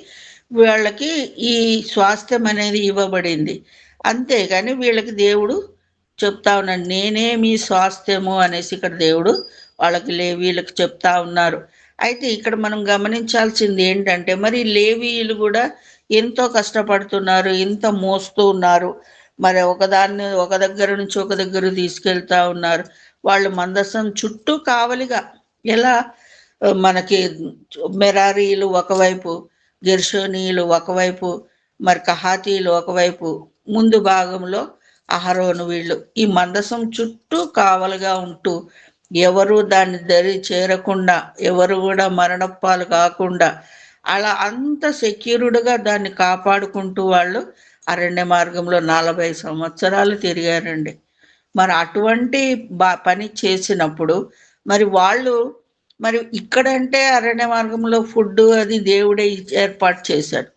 వాళ్ళకి ఈ స్వాస్థ్యం అనేది ఇవ్వబడింది. అంతేగాని వీళ్ళకి దేవుడు చెప్తా ఉన్నాడు, నేనే మీ స్వాస్థ్యము అనేసి ఇక్కడ దేవుడు వాళ్ళకి లేవీయులకు చెప్తా ఉన్నారు. అయితే ఇక్కడ మనం గమనించాల్సింది ఏంటంటే మరి లేవీయులు కూడా ఎంతో కష్టపడుతున్నారు, ఇంత మోస్తూ ఉన్నారు. మరి ఒక దగ్గర నుంచి ఒక దగ్గర తీసుకెళ్తా ఉన్నారు. వాళ్ళు మందసం చుట్టూ కావలిగా, ఎలా మనకి మెరారీలు ఒకవైపు, గెర్షోనీయులు ఒకవైపు, మరి కహాతీయులు ఒకవైపు, ముందు భాగంలో అహరోను, వీళ్ళు ఈ మందసం చుట్టూ కావలుగా ఉంటూ ఎవరు దాన్ని దరి చేరకుండా, ఎవరు కూడా మరణపాలు కాకుండా అలా అంత సెక్యూర్డ్గా దాన్ని కాపాడుకుంటూ వాళ్ళు అరణ్య మార్గంలో 40 సంవత్సరాలు తిరిగారండి. మరి అటువంటి పని చేసినప్పుడు మరి వాళ్ళు మరి ఇక్కడంటే అరణ్య మార్గంలో ఫుడ్ అది దేవుడే ఏర్పాటు చేశాడు.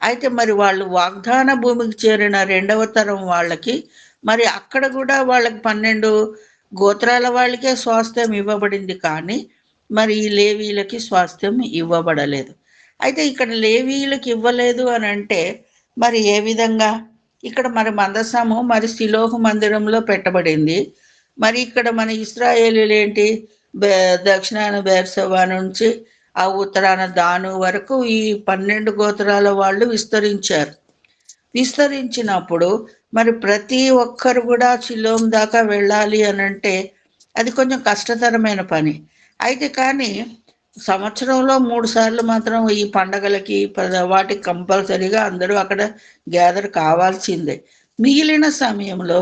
అయితే మరి వాళ్ళు వాగ్దాన భూమికి చేరిన 2వ తరం వాళ్ళకి మరి అక్కడ కూడా వాళ్ళకి 12 గోత్రాల వాళ్ళకే స్వాస్థ్యం ఇవ్వబడింది, కానీ మరి ఈ లేవీయులకి స్వాస్థ్యం ఇవ్వబడలేదు. అయితే ఇక్కడ లేవీయులకు ఇవ్వలేదు అని అంటే మరి ఏ విధంగా? ఇక్కడ మరి మందసము మరి సిలోహు మందిరంలో పెట్టబడింది. మరి ఇక్కడ మన ఇశ్రాయేలీలు ఏంటి, దక్షిణాన బెర్షెబా నుంచి ఆ ఉత్తరాన దాను వరకు ఈ 12 గోత్రాల వాళ్ళు విస్తరించినప్పుడు మరి ప్రతి ఒక్కరు కూడా షిలోం దాకా వెళ్ళాలి అని అంటే అది కొంచెం కష్టతరమైన పని. అయితే కానీ సంవత్సరంలో 3 సార్లు మాత్రం ఈ పండగలకి వాటికి కంపల్సరీగా అందరూ అక్కడ గ్యాదర్ కావాల్సిందే. మిగిలిన సమయంలో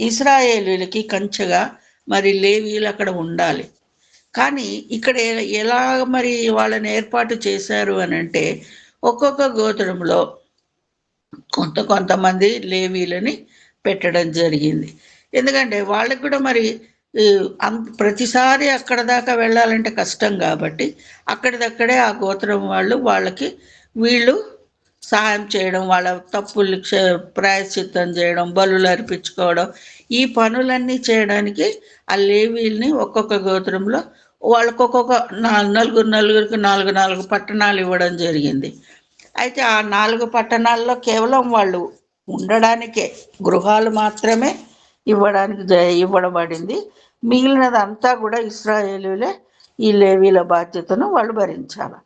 ఇశ్రాయేలీలకి కంచెగా మరి లేవీయులు అక్కడ ఉండాలి. కానీ ఇక్కడ ఎలా మరి వాళ్ళని ఏర్పాటు చేశారు అని అంటే ఒక్కొక్క గోత్రంలో కొంతమంది లేవీలని పెట్టడం జరిగింది. ఎందుకంటే వాళ్ళకి కూడా మరి ప్రతిసారి అక్కడ దాకా వెళ్ళాలంటే కష్టం కాబట్టి అక్కడిదక్కడే ఆ గోత్రం వాళ్ళకి వీళ్ళు సహాయం చేయడం, వాళ్ళ తప్పులు ప్రాయశ్చిత్తం చేయడం, బలులు అర్పించుకోవడం, ఈ పనులన్నీ చేయడానికి ఆ లేవీల్ని ఒక్కొక్క గోత్రంలో వాళ్ళకు ఒక్కొక్క నలుగురికి 4 పట్టణాలు ఇవ్వడం జరిగింది. అయితే ఆ 4 పట్టణాల్లో కేవలం వాళ్ళు ఉండడానికే గృహాలు మాత్రమే ఇవ్వబడింది. మిగిలినదంతా కూడా ఇశ్రాయేలీలే ఈ లేవీల బాధ్యతను వాళ్ళు భరించాలి.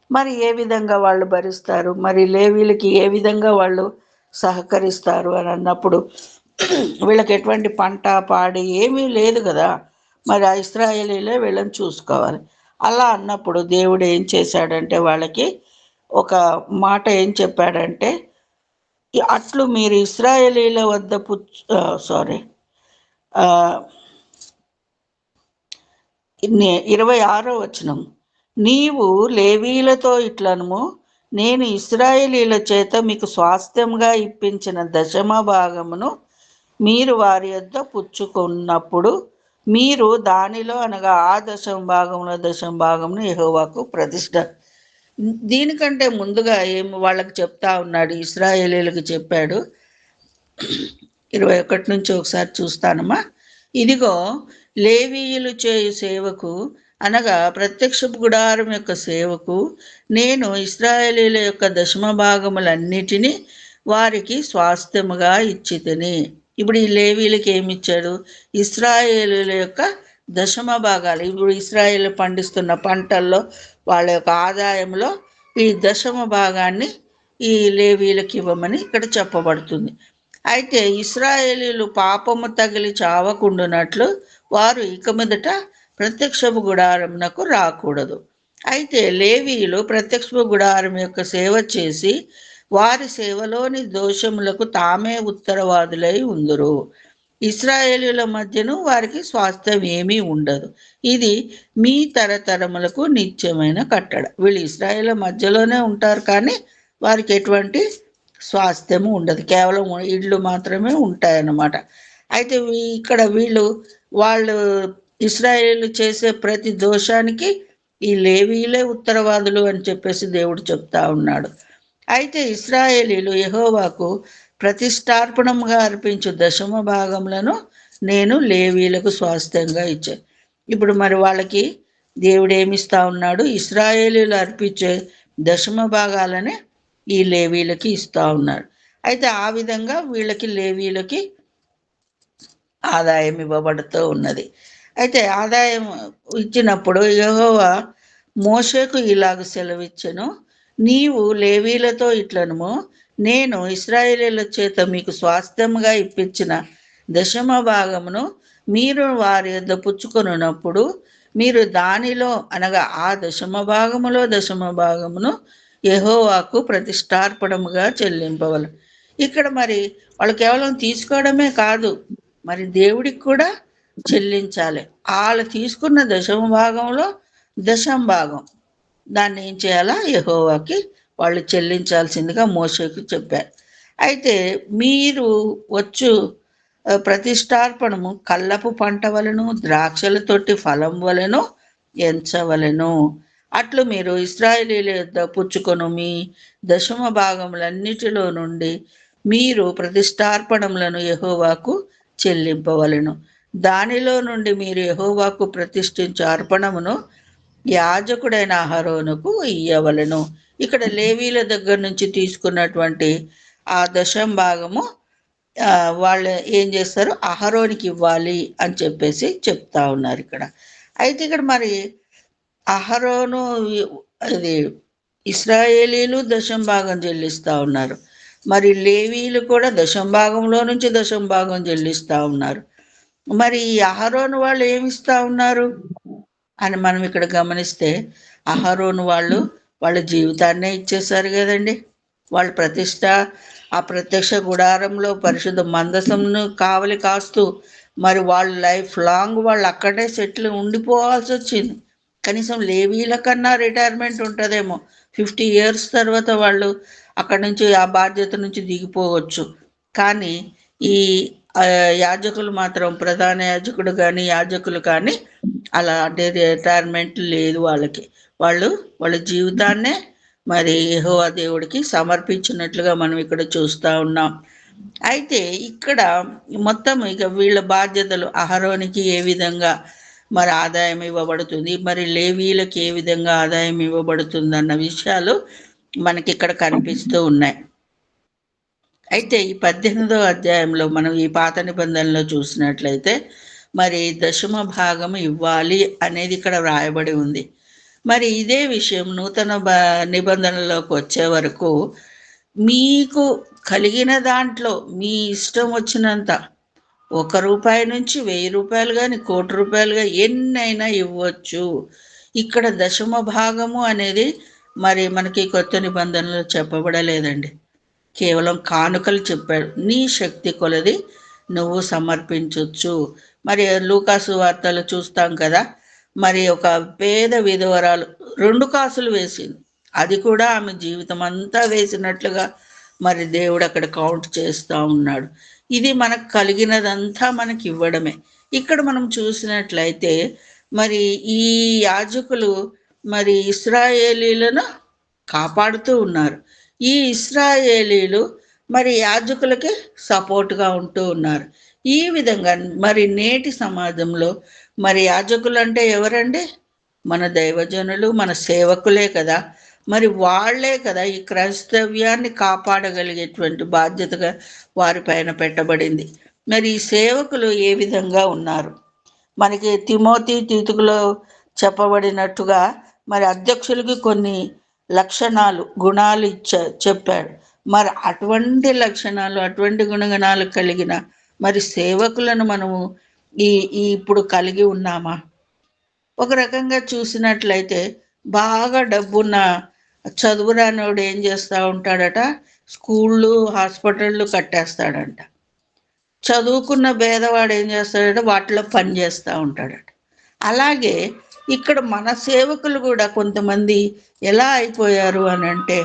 మరి ఏ విధంగా వాళ్ళు భరిస్తారు, మరి లేవీలకి ఏ విధంగా వాళ్ళు సహకరిస్తారు అని అన్నప్పుడు వీళ్ళకి ఎటువంటి పంట పాడి ఏమీ లేదు కదా. మరి ఆ ఇశ్రాయేలీలే వీళ్ళని చూసుకోవాలి. అలా అన్నప్పుడు దేవుడు ఏం చేశాడంటే వాళ్ళకి ఒక మాట ఏం చెప్పాడంటే, అట్లు మీరు ఇశ్రాయేలీల వద్ద 26వ వచనం, నీవు లేవీలతో ఇట్లనుము, నేను ఇశ్రాయేలీల చేత మీకు స్వాస్థ్యంగా ఇప్పించిన 10వ భాగమును మీరు వారి యొద్ద పుచ్చుకున్నప్పుడు మీరు దానిలో అనగా ఆ దశమ భాగమును యెహోవాకు ప్రతిష్ట. దీనికంటే ముందుగా ఏం వాళ్ళకి చెప్తా ఉన్నాడు, ఇశ్రాయేలీలకు చెప్పాడు. 21 నుంచి ఒకసారి చూస్తానమ్మా. ఇదిగో, లేవీయులు చేయు సేవకు అనగా ప్రత్యక్షపు గుడారం యొక్క సేవకు నేను ఇశ్రాయేలీల యొక్క దశమ భాగములన్నిటినీ వారికి స్వాస్థ్యముగా ఇచ్చి తిని. ఇప్పుడు ఈ లేవీలకి ఏమి ఇచ్చాడు? ఇశ్రాయేలీల యొక్క దశమ భాగాలు. ఇప్పుడు ఇశ్రాయేల్ పండిస్తున్న పంటల్లో వాళ్ళ యొక్క ఆదాయంలో ఈ దశమ భాగాన్ని ఈ లేవీలకు ఇవ్వమని ఇక్కడ చెప్పబడుతుంది. అయితే ఇశ్రాయేలీలు పాపము తగిలి చావకుండునట్లు వారు ఇక మీదట ప్రత్యక్షపు గుడారమునకు రాకూడదు. అయితే లేవీయులు ప్రత్యక్షపు గుడారం యొక్క సేవ చేసి వారి సేవలోని దోషములకు తామే ఉత్తరవాదులై ఉందురు. ఇశ్రాయేలీల మధ్యను వారికి స్వాస్థ్యం ఏమీ ఉండదు. ఇది మీ తరతరములకు నిత్యమైన కట్టడ. వీళ్ళు ఇశ్రాయేల్ మధ్యలోనే ఉంటారు, కానీ వారికి ఎటువంటి స్వాస్థ్యము ఉండదు, కేవలం ఇళ్ళు మాత్రమే ఉంటాయన్నమాట. అయితే ఇక్కడ వాళ్ళు ఇశ్రాయేలు చేసే ప్రతి దోషానికి ఈ లేవీలే ఉత్తరవాదులు అని చెప్పేసి దేవుడు చెప్తా ఉన్నాడు. అయితే ఇశ్రాయేలీలు యెహోవాకు ప్రతిష్టార్పణంగా అర్పించు దశమ భాగములను నేను లేవీలకు స్వాస్థ్యంగా ఇచ్చాను. ఇప్పుడు మరి వాళ్ళకి దేవుడు ఏమిస్తా ఉన్నాడు? ఇశ్రాయేలీలు అర్పించే దశమ భాగాలనే ఈ లేవీలకి ఇస్తా ఉన్నారు. అయితే ఆ విధంగా వీళ్ళకి లేవీలకి ఆదాయం ఇవ్వబడుతూ ఉన్నది. అయితే ఆదాయం ఇచ్చినప్పుడు యెహోవా మోషేకు ఇలాగ సెలవిచ్చెను, నీవు లేవీలతో ఇట్లనుము, నేను ఇశ్రాయేలీల చేత మీకు స్వాస్థ్యముగా ఇప్పించిన దశమ భాగమును మీరు వారి యొద్ద పుచ్చుకొనున్నప్పుడు మీరు దానిలో అనగా ఆ దశమ భాగమును యెహోవాకు ప్రతిష్టార్పణముగా చెల్లింపవలను. ఇక్కడ మరి వాళ్ళు కేవలం తీసుకోవడమే కాదు, మరి దేవుడికి కూడా చెల్లించాలి. వాళ్ళు తీసుకున్న దశమ భాగంలో దశమ భాగం దాన్ని ఏం చేయాలా? యెహోవాకి వాళ్ళు చెల్లించాల్సిందిగా మోషేకు చెప్పారు. అయితే మీరు ప్రతిష్టార్పణము కళ్ళపు పంట వలను ద్రాక్షల తొట్టి ఫలం వలెను ఎంచవలెను. అట్లు మీరు ఇశ్రాయేలీల యొద్ద పుచ్చుకొను మీ దశమ భాగములన్నిటిలో నుండి మీరు ప్రతిష్టార్పణములను యెహోవాకు చెల్లింపవలెను. దానిలో నుండి మీరు యెహోవాకు ప్రతిష్ఠించు అర్పణమును యాజకుడైన అహరోనుకు ఇయ్యవలెను. ఇక్కడ లేవీల దగ్గర నుంచి తీసుకున్నటువంటి ఆ దశమ భాగము వాళ్ళు ఏం చేస్తారు? అహరోనికి ఇవ్వాలి అని చెప్పేసి చెప్తా ఉన్నారు ఇక్కడ. అయితే ఇక్కడ మరి అహరోను అది ఇశ్రాయేలీలు దశమ భాగం చెల్లిస్తూ ఉన్నారు, మరి లేవీలు కూడా దశమ భాగంలో నుంచి దశమ భాగం చెల్లిస్తూ ఉన్నారు. మరి ఈ అహరోను వాళ్ళు ఏమిస్తూ ఉన్నారు అని మనం ఇక్కడ గమనిస్తే, అహరోను వాళ్ళ జీవితాన్నే ఇచ్చేశారు కదండి. వాళ్ళ ఆ ప్రత్యక్ష గుడారంలో పరిశుద్ధ మందసంను కావలి కాస్తూ మరి వాళ్ళ లైఫ్ లాంగ్ వాళ్ళు అక్కడే సెటిల్ ఉండిపోవాల్సి వచ్చింది. కనీసం లేవీల కన్నా రిటైర్మెంట్ ఉంటుందేమో, 50 years తర్వాత వాళ్ళు అక్కడి నుంచి ఆ బాధ్యత నుంచి దిగిపోవచ్చు. కానీ ఈ యాజకులు మాత్రం, ప్రధాన యాజకుడు కానీ యాజకులు కానీ అలాంటి రిటైర్మెంట్ లేదు వాళ్ళకి. వాళ్ళ జీవితాన్నే మరి యెహోవా దేవుడికి సమర్పించినట్లుగా మనం ఇక్కడ చూస్తూ ఉన్నాం. అయితే ఇక్కడ మొత్తం ఇక వీళ్ళ బాధ్యతలు, అహరోనికి ఏ విధంగా మరి ఆదాయం ఇవ్వబడుతుంది, మరి లేవీలకు ఏ విధంగా ఆదాయం ఇవ్వబడుతుంది అన్న విషయాలు మనకి ఇక్కడ కనిపిస్తూ ఉన్నాయి. అయితే ఈ 18వ అధ్యాయంలో మనం ఈ పాత నిబంధనలో చూసినట్లయితే మరి దశమ భాగం ఇవ్వాలి అనేది ఇక్కడ వ్రాయబడి ఉంది. మరి ఇదే విషయం నూతన నిబంధనలోకి వచ్చే వరకు మీకు కలిగిన దాంట్లో మీ ఇష్టం వచ్చినంత ₹1 నుంచి ₹1000 కానీ ₹1,00,00,000 ఎన్నైనా ఇవ్వచ్చు. ఇక్కడ దశమ భాగము అనేది మరి మనకి కొత్త నిబంధనలో చెప్పబడలేదండి, కేవలం కానుకలు చెప్పాడు. నీ శక్తి కొలది నువ్వు సమర్పించవచ్చు. మరి లూకాసు వార్తలు చూస్తాం కదా, మరి ఒక పేద విధవరాలు 2 కాసులు వేసింది, అది కూడా ఆమె జీవితం అంతా వేసినట్లుగా మరి దేవుడు అక్కడ కౌంట్ చేస్తూ ఉన్నాడు. ఇది మనకు కలిగినదంతా మనకి ఇవ్వడమే. ఇక్కడ మనం చూసినట్లయితే మరి ఈ యాజకులు మరి ఇశ్రాయేలీలను కాపాడుతూ ఉన్నారు. ఈ ఇశ్రాయేలీలు మరి యాజకులకి సపోర్ట్గా ఉంటూ ఉన్నారు. ఈ విధంగా మరి నేటి సమాజంలో మరి యాజకులు అంటే ఎవరండి? మన దైవజనులు, మన సేవకులే కదా. మరి వాళ్ళే కదా ఈ క్రైస్తవ్యాన్ని కాపాడగలిగేటువంటి బాధ్యతగా వారిపైన పెట్టబడింది. మరి ఈ సేవకులు ఏ విధంగా ఉన్నారు? మనకి తిమోతి తీతుకులో చెప్పబడినట్టుగా మరి అధ్యక్షులకి కొన్ని లక్షణాలు, గుణాలు చెప్పాడు. మరి అటువంటి లక్షణాలు, అటువంటి గుణగణాలు కలిగిన మరి సేవకులను మనము ఈ ఇప్పుడు కలిగి ఉన్నామా? ఒక రకంగా చూసినట్లయితే బాగా డబ్బున్న చదువురానోడు ఏం చేస్తూ ఉంటాడట? స్కూళ్ళు, హాస్పిటళ్ళు కట్టేస్తాడంట. చదువుకున్న పేదవాడు ఏం చేస్తాడంటే వాటిలో పని చేస్తూ ఉంటాడట. అలాగే ఇక్కడ మన సేవకులు కూడా కొంతమంది ఎలా అయిపోయారు అని అంటే,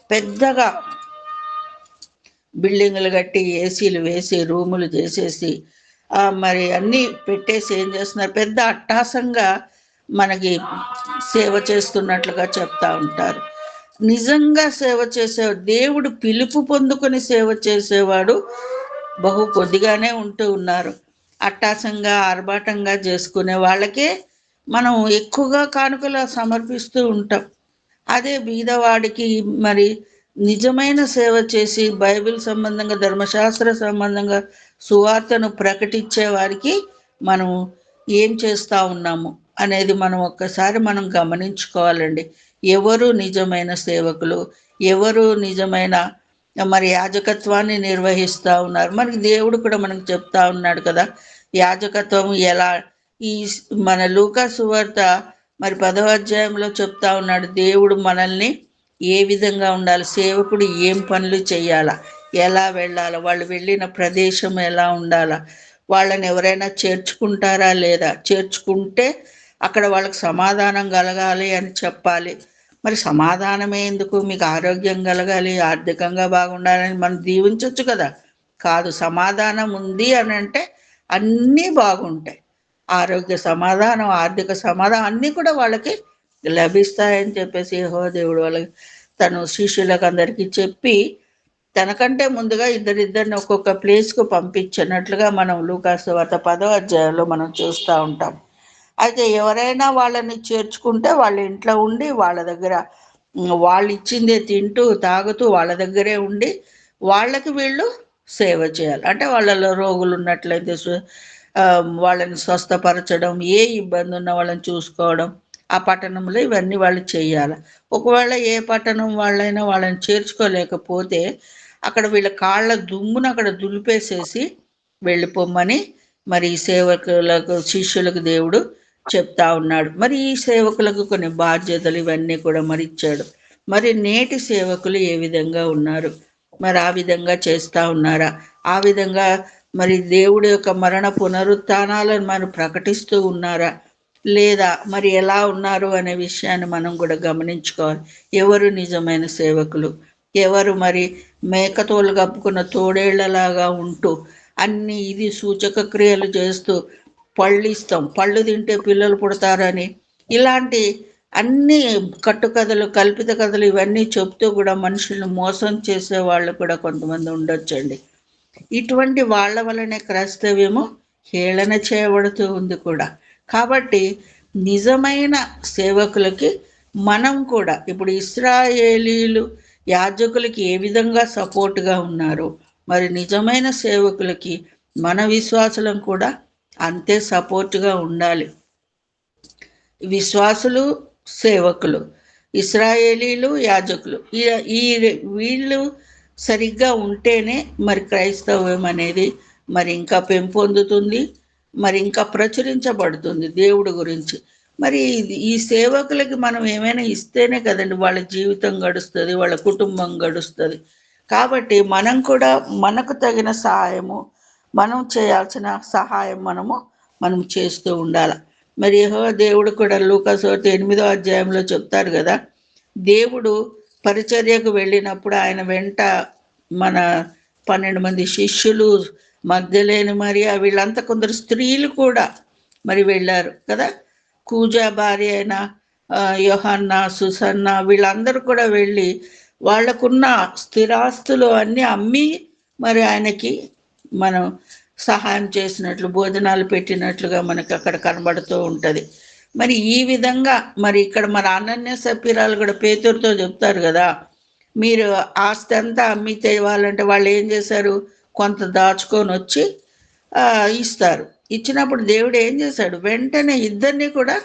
పెద్దగా బిల్డింగులు కట్టి ఏసీలు వేసి రూములు చేసేసి మరి అన్నీ పెట్టేసి ఏం చేస్తున్నారు, పెద్ద అట్టాసంగా మనకి సేవ చేస్తున్నట్లుగా చెప్తా ఉంటారు. నిజంగా సేవ చేసే దేవుడు పిలుపు పొందుకొని సేవ చేసేవాడు బహు కొద్దిగానే ఉంటూ ఉన్నారు. అట్టాసంగా ఆర్భాటంగా చేసుకునే వాళ్ళకే మనం ఎక్కువగా కానుకలు సమర్పిస్తూ ఉంటాం. అదే బీదవాడికి మరి నిజమైన సేవ చేసి బైబిల్ సంబంధంగా, ధర్మశాస్త్ర సంబంధంగా సువార్తను ప్రకటించే వారికి మనం ఏం చేస్తూ ఉన్నాము అనేది మనం ఒక్కసారి మనం గమనించుకోవాలండి. ఎవరు నిజమైన సేవకులు, ఎవరు నిజమైన మరి యాజకత్వాన్ని నిర్వహిస్తూ ఉన్నారు? మనకి దేవుడు కూడా మనకు చెప్తా ఉన్నాడు కదా యాజకత్వం ఎలా. ఈ మన లూకా సువార్త మరి 10వ అధ్యాయంలో చెప్తా ఉన్నాడు దేవుడు మనల్ని ఏ విధంగా ఉండాలి, సేవకుడు ఏం పనులు చేయాలా, ఎలా వెళ్ళాలా, వాళ్ళు వెళ్ళిన ప్రదేశం ఎలా ఉండాలా, వాళ్ళని ఎవరైనా చేర్చుకుంటారా లేదా, చేర్చుకుంటే అక్కడ వాళ్ళకి సమాధానం కలగాలి అని చెప్పాలి. మరి సమాధానమే ఎందుకు? మీకు ఆరోగ్యం కలగాలి, ఆర్థికంగా బాగుండాలని మనం దీవించవచ్చు కదా. కాదు, సమాధానం ఉంది అని అంటే అన్నీ బాగుంటాయి. ఆరోగ్య సమాధానం, ఆర్థిక సమాధానం అన్నీ కూడా వాళ్ళకి లభిస్తాయని చెప్పేసి యెహోవా దేవుడు వాళ్ళకి తను శిష్యులకు అందరికీ చెప్పి తనకంటే ముందుగా ఇద్దరిద్దరిని ఒక్కొక్క ప్లేస్కు పంపించినట్లుగా మనం లూకాసు వార్త 10వ అధ్యాయంలో మనం చూస్తూ ఉంటాం. అయితే ఎవరైనా వాళ్ళని చేర్చుకుంటే వాళ్ళ ఇంట్లో ఉండి వాళ్ళ దగ్గర వాళ్ళు ఇచ్చిందే తింటూ తాగుతూ వాళ్ళ దగ్గరే ఉండి వాళ్ళకి వీళ్ళు సేవ చేయాలి. అంటే వాళ్ళలో రోగులు ఉన్నట్లయితే వాళ్ళని స్వస్థపరచడం, ఏ ఇబ్బంది ఉన్న వాళ్ళని చూసుకోవడం, ఆ పట్టణంలో ఇవన్నీ వాళ్ళు చేయాలి. ఒకవేళ ఏ పట్టణం వాళ్ళైనా వాళ్ళని చేర్చుకోలేకపోతే అక్కడ వీళ్ళ కాళ్ళ దుమ్మును అక్కడ దులిపేసేసి వెళ్ళిపోమ్మని మరి ఈ సేవకులకు, శిష్యులకు దేవుడు చెప్తా ఉన్నాడు. మరి ఈ సేవకులకు కొన్ని బాధ్యతలు ఇవన్నీ కూడా మరి ఇచ్చాడు. మరి నేటి సేవకులు ఏ విధంగా ఉన్నారు? మరి ఆ విధంగా చేస్తూ ఉన్నారా? ఆ విధంగా మరి దేవుడి యొక్క మరణ పునరుత్థానాలను మనం ప్రకటిస్తూ ఉన్నారా లేదా? మరి ఎలా ఉన్నారు అనే విషయాన్ని మనం కూడా గమనించుకోవాలి. ఎవరు నిజమైన సేవకులు, ఎవరు మరి మేకతోలు కప్పుకున్న తోడేళ్లలాగా ఉంటూ అన్ని ఇది సూచక క్రియలు చేస్తూ పళ్ళు ఇస్తాం, పళ్ళు తింటే పిల్లలు పుడతారని ఇలాంటి అన్ని కట్టుకథలు, కల్పిత కథలు ఇవన్నీ చెప్తూ కూడా మనుషులను మోసం చేసే వాళ్ళు కూడా కొంతమంది ఉండొచ్చండి. ఇటువంటి వాళ్ళ వలనే క్రైస్తవ్యము హేళన చేయబడుతూ ఉంది కూడా. కాబట్టి నిజమైన సేవకులకి మనం కూడా ఇప్పుడు ఇశ్రాయేలీలు యాజకులకి ఏ విధంగా సపోర్ట్గా ఉన్నారు, మరి నిజమైన సేవకులకి మన విశ్వాసులం కూడా అంతే సపోర్ట్గా ఉండాలి. విశ్వాసులు, సేవకులు, ఇశ్రాయేలీలు, యాజకులు ఈ వీళ్ళు సరిగ్గా ఉంటేనే మరి క్రైస్తవ్యం అనేది మరి ఇంకా పెంపొందుతుంది, మరి ఇంకా ప్రచురించబడుతుంది దేవుడి గురించి. మరి ఈ సేవకులకి మనం ఏమైనా ఇస్తేనే కదండి వాళ్ళ జీవితం గడుస్తుంది, వాళ్ళ కుటుంబం గడుస్తుంది. కాబట్టి మనం కూడా మనకు తగిన సహాయము, మనం చేయాల్సిన సహాయం మనం చేస్తూ ఉండాలి. మరి యెహోవా దేవుడు కూడా లూకాసు 8వ అధ్యాయంలో చెప్తారు కదా, దేవుడు పరిచర్యకు వెళ్ళినప్పుడు ఆయన వెంట మన 12 మంది శిష్యులు, మగ్దలేని మరియా, వీళ్ళంతా కొందరు స్త్రీలు కూడా మరి వెళ్ళారు కదా. కూజా భార్య అయిన యోహన్న, సుసన్న, వీళ్ళందరూ కూడా వెళ్ళి వాళ్ళకున్న స్థిరాస్తులు అన్నీ అమ్మి మరి ఆయనకి మనం సహాయం చేసినట్లు, భోజనాలు పెట్టినట్లుగా మనకు అక్కడ కనబడుతూ ఉంటుంది. మరి ఈ విధంగా మరి ఇక్కడ మన అనన్య సప్పిరాలు కూడా పేతురుతో చెప్తారు కదా, మీరు ఆస్తి అంతా అమ్మి తేవాలంటే వాళ్ళు ఏం చేశారు, కొంత దాచుకొని వచ్చి ఇస్తారు. ఇచ్చినప్పుడు దేవుడు ఏం చేశాడు, వెంటనే ఇద్దరిని కూడా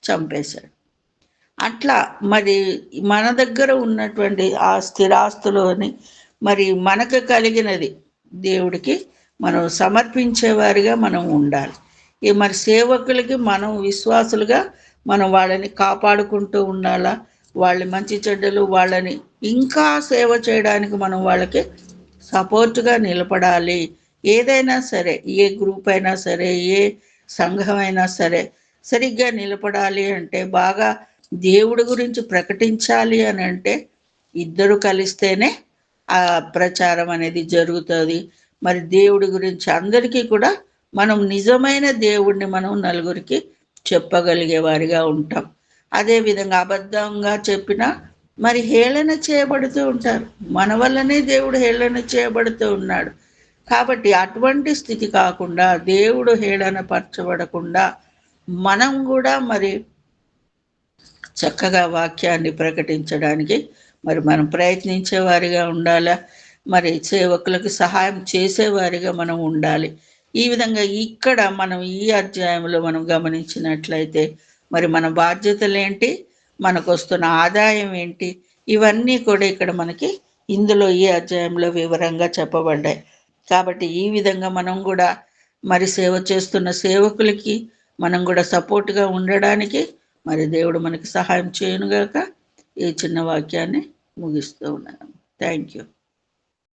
చంపేశాడు. అట్లా మరి మన దగ్గర ఉన్నటువంటి ఆ స్థిరాస్తులని మరి మనకు కలిగినది దేవుడికి మనం సమర్పించేవారిగా మనం ఉండాలి. ఈ మరి సేవకులకి మనం విశ్వాసులుగా మనం వాళ్ళని కాపాడుకుంటూ ఉండాలా. వాళ్ళ మంచి చెడ్డలు, వాళ్ళని ఇంకా సేవ చేయడానికి మనం వాళ్ళకి సపోర్ట్గా నిలబడాలి. ఏదైనా సరే, ఏ గ్రూప్ అయినా సరే, ఏ సంఘం అయినా సరే, సరిగ్గా నిలబడాలి అంటే, బాగా దేవుడి గురించి ప్రకటించాలి అని అంటే ఇద్దరు కలిస్తేనే ఆ ప్రచారం అనేది జరుగుతుంది. మరి దేవుడి గురించి అందరికీ కూడా మనం నిజమైన దేవుడిని మనం నలుగురికి చెప్పగలిగే వారిగా ఉంటాం. అదేవిధంగా అబద్ధంగా చెప్పినా మరి హేళన చేయబడుతూ ఉంటారు. మన వల్లనే దేవుడు హేళన చేయబడుతూ ఉన్నాడు. కాబట్టి అటువంటి స్థితి కాకుండా, దేవుడు హేళన పరచబడకుండా మనం కూడా మరి చక్కగా వాక్యాన్ని ప్రకటించడానికి మరి మనం ప్రయత్నించేవారిగా ఉండాలా. మరి సేవకులకు సహాయం చేసేవారిగా మనం ఉండాలి. ఈ విధంగా ఇక్కడ మనం ఈ అధ్యాయంలో మనం గమనించినట్లయితే మరి మన బాధ్యతలు ఏంటి, మనకు వస్తున్న ఆదాయం ఏంటి, ఇవన్నీ కూడా ఇక్కడ మనకి ఇందులో ఈ అధ్యాయంలో వివరంగా చెప్పబడ్డాయి. కాబట్టి ఈ విధంగా మనం కూడా మరి సేవ చేస్తున్న సేవకులకి మనం కూడా సపోర్ట్గా ఉండడానికి మరి దేవుడు మనకి సహాయం చేయనుగాక. ఈ చిన్న వాక్యాన్ని ముగిస్తూ ఉన్నాను. Thank you.